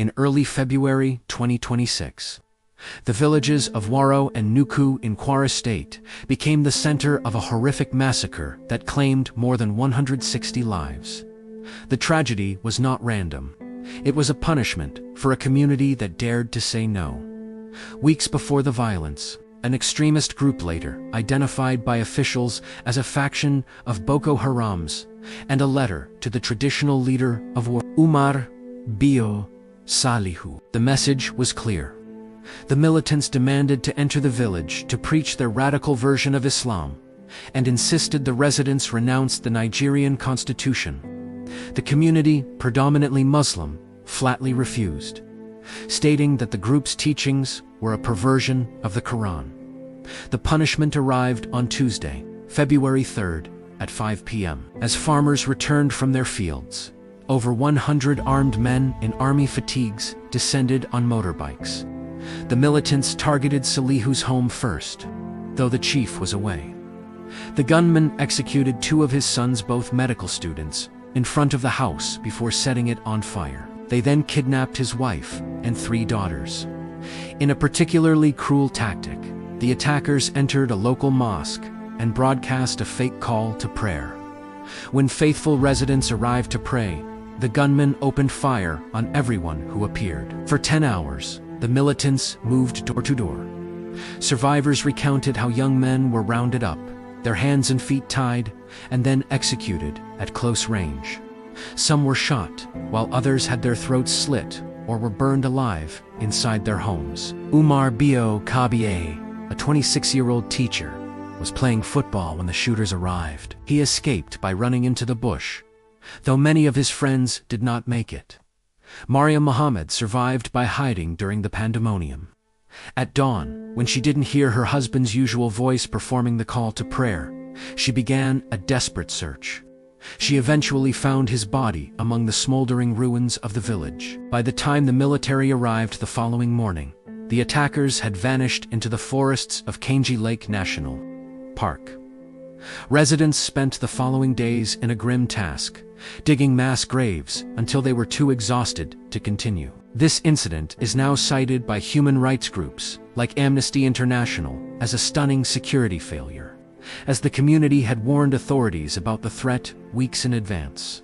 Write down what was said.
in early February 2026. The villages of Waro and Nuku in Kwara State became the center of a horrific massacre that claimed more than 160 lives. The tragedy was not random. It was a punishment for a community that dared to say no. Weeks before the violence, an extremist group later identified by officials as a faction of Boko Harams, and a letter to the traditional leader of Waro, Umar Bio Salihu. The message was clear. The militants demanded to enter the village to preach their radical version of Islam, and insisted the residents renounce the Nigerian constitution. The community, predominantly Muslim, flatly refused, stating that the group's teachings were a perversion of the Quran. The punishment arrived on Tuesday, February 3rd, at 5 p.m. As farmers returned from their fields, over 100 armed men in army fatigues descended on motorbikes. The militants targeted Salihu's home first, though the chief was away. The gunman executed 2 of his sons, both medical students, in front of the house before setting it on fire. They then kidnapped his wife and 3 daughters. In a particularly cruel tactic, the attackers entered a local mosque and broadcast a fake call to prayer. When faithful residents arrived to pray, the gunman opened fire on everyone who appeared. For 10 hours, the militants moved door to door. Survivors recounted how young men were rounded up, their hands and feet tied, and then executed at close range. Some were shot, while others had their throats slit or were burned alive inside their homes. Umar Bio Kabie, a 26-year-old teacher, was playing football when the shooters arrived. He escaped by running into the bush, though many of his friends did not make it. Mariam Mohammed survived by hiding during the pandemonium. At dawn, when she didn't hear her husband's usual voice performing the call to prayer, she began a desperate search. She eventually found his body among the smoldering ruins of the village. By the time the military arrived the following morning, the attackers had vanished into the forests of Kainji Lake National Park. Residents spent the following days in a grim task, digging mass graves until they were too exhausted to continue. This incident is now cited by human rights groups like Amnesty International as a stunning security failure, as the community had warned authorities about the threat weeks in advance.